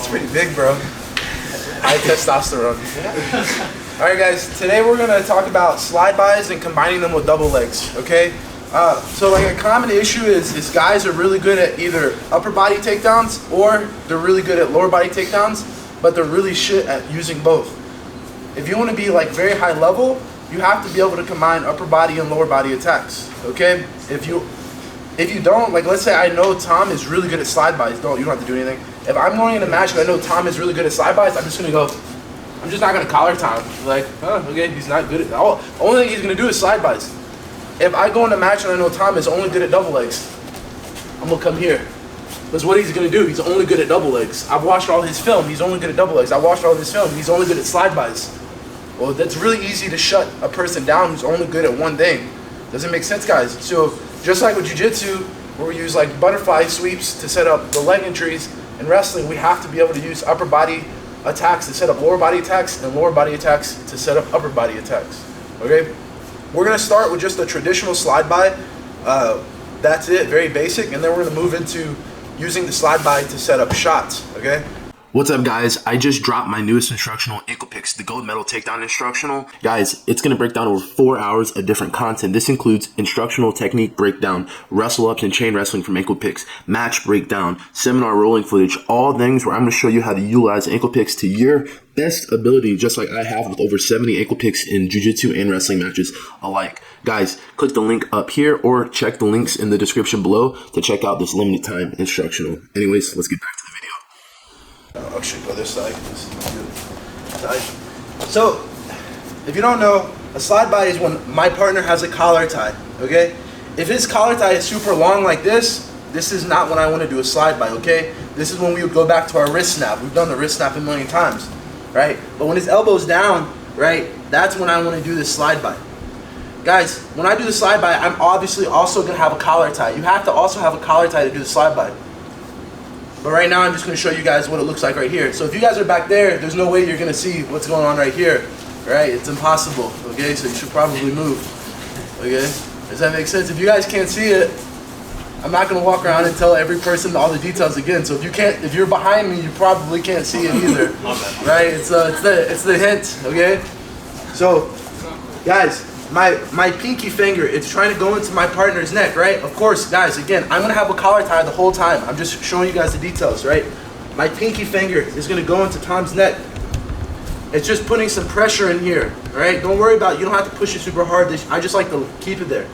pretty big, bro. High testosterone. Alright guys, today we're going to talk about slide bys and combining them with double legs, okay? So like a common issue is guys are really good at either upper body takedowns or they're really good at lower body takedowns, but they're really shit at using both. If you want to be like very high level, you have to be able to combine upper body and lower body attacks, okay? If you don't, like let's say I know Tom is really good at slide bys, you don't have to do anything. If I'm going in a match and I know Tom is really good at slide bys, I'm just not going to collar Tom. Like, oh, okay, he's not good at, the only thing he's going to do is slide bys. If I go in a match and I know Tom is only good at double legs, I'm going to come here. Because what he's going to do, he's only good at double legs. I've watched all his film, he's only good at double legs. I watched all his film, he's only good at slide bys. Well, that's really easy to shut a person down who's only good at one thing. Doesn't make sense, guys. So, just like with Jiu-Jitsu, where we use like butterfly sweeps to set up the leg entries, in wrestling, we have to be able to use upper body attacks to set up lower body attacks and lower body attacks to set up upper body attacks, okay? We're gonna start with just a traditional slide by. That's it, very basic, and then we're gonna move into using the slide by to set up shots, okay? What's up guys, I just dropped my newest instructional, ankle picks, the gold medal takedown instructional. Guys, it's going to break down over 4 hours of different content. This includes instructional technique breakdown, wrestle ups and chain wrestling from ankle picks, match breakdown, seminar rolling footage, all things where I'm going to show you how to utilize ankle picks to your best ability, just like I have with over 70 ankle picks in jiu-jitsu and wrestling matches alike. Guys, click the link up here or check the links in the description below to check out this limited time instructional. Anyways, let's get back to the video. Oh shit, go this side. This is good. So, if you don't know, a slide by is when my partner has a collar tie, okay? If his collar tie is super long like this is not when I want to do a slide by, okay? This is when we would go back to our wrist snap. We've done the wrist snap a million times, right? But when his elbow's down, right, that's when I want to do this slide by. Guys, when I do the slide by, I'm obviously also going to have a collar tie. You have to also have a collar tie to do the slide by. But right now I'm just going to show you guys what it looks like right here. So if you guys are back there, there's no way you're going to see what's going on right here. Right? It's impossible. Okay? So you should probably move. Okay? Does that make sense? If you guys can't see it, I'm not going to walk around and tell every person all the details again. So if you're behind me, you probably can't see it either. Right? It's the hint. Okay? So guys, my pinky finger, it's trying to go into my partner's neck, right? Of course, guys, again, I'm gonna have a collar tie the whole time. I'm just showing you guys the details, right? My pinky finger is gonna go into Tom's neck. It's just putting some pressure in here, all right? Don't worry about it. You don't have to push it super hard. I just like to keep it there.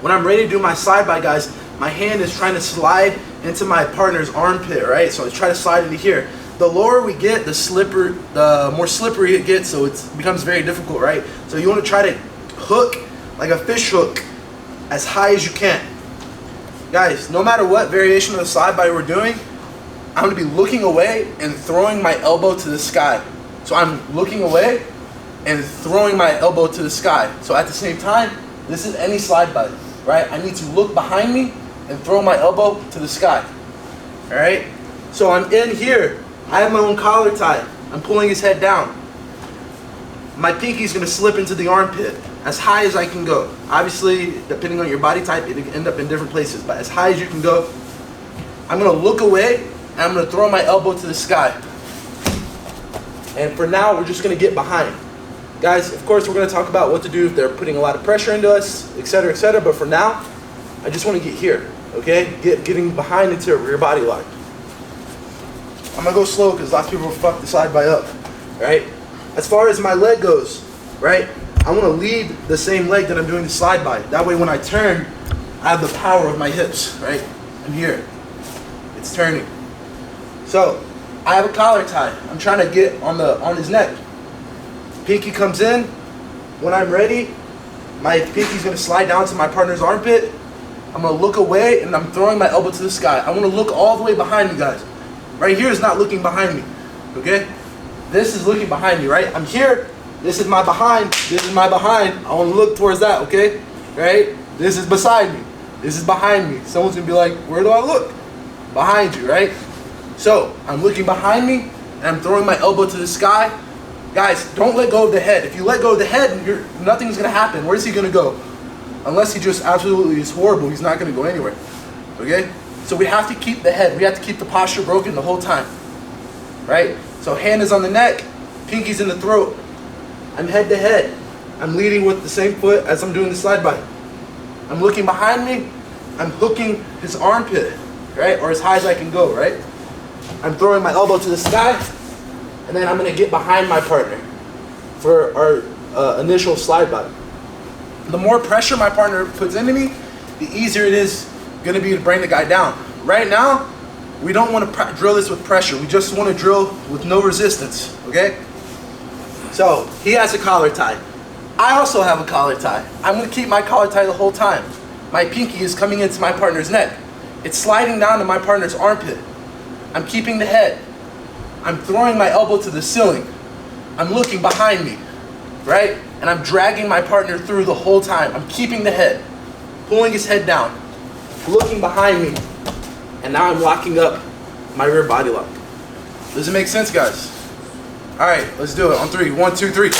When I'm ready to do my slide by, guys, my hand is trying to slide into my partner's armpit, right? So I try to slide into here. The lower we get, the more slippery it gets, so it becomes very difficult, right? So you want to try to hook, like a fish hook, as high as you can. Guys, no matter what variation of the slide by we're doing, I'm going to be looking away and throwing my elbow to the sky. So I'm looking away and throwing my elbow to the sky. So at the same time, this is any slide by, right? I need to look behind me and throw my elbow to the sky, all right? So I'm in here. I have my own collar tie. I'm pulling his head down. My pinky's gonna slip into the armpit as high as I can go. Obviously, depending on your body type, it can end up in different places, but as high as you can go. I'm gonna look away and I'm gonna throw my elbow to the sky. And for now, we're just gonna get behind. Guys, of course, we're gonna talk about what to do if they're putting a lot of pressure into us, etc., but for now, I just wanna get here, okay? Getting behind into a rear body lock. I'm gonna go slow because lots of people will fuck the slide by up, right? As far as my leg goes, right? I want to lead the same leg that I'm doing the slide by. That way when I turn, I have the power of my hips, right? I'm here. It's turning. So, I have a collar tie. I'm trying to get on his neck. Pinky comes in. When I'm ready, my pinky's gonna slide down to my partner's armpit. I'm gonna look away and I'm throwing my elbow to the sky. I wanna look all the way behind me, guys. Right here is not looking behind me, okay? This is looking behind me, right? I'm here, this is my behind, this is my behind. I wanna look towards that, okay? Right? This is beside me, this is behind me. Someone's gonna be like, where do I look? Behind you, right? So, I'm looking behind me, and I'm throwing my elbow to the sky. Guys, don't let go of the head. If you let go of the head, nothing's gonna happen. Where's he gonna go? Unless he just absolutely is horrible, he's not gonna go anywhere, okay? So we have to keep the head, we have to keep the posture broken the whole time. right? So hand is on the neck, pinky's in the throat. I'm head to head. I'm leading with the same foot as I'm doing the slide by. I'm looking behind me, I'm hooking his armpit, right? Or as high as I can go, right? I'm throwing my elbow to the sky, and then I'm gonna get behind my partner for our initial slide by. The more pressure my partner puts into me, the easier it is gonna be to bring the guy down. Right now, we don't wanna drill this with pressure. We just wanna drill with no resistance, okay? So, he has a collar tie. I also have a collar tie. I'm gonna keep my collar tie the whole time. My pinky is coming into my partner's neck. It's sliding down to my partner's armpit. I'm keeping the head. I'm throwing my elbow to the ceiling. I'm looking behind me, right? And I'm dragging my partner through the whole time. I'm keeping the head, pulling his head down, looking behind me, and now I'm locking up my rear body lock. Does it make sense, guys? All right, let's do it on 3. 1, 2, 3.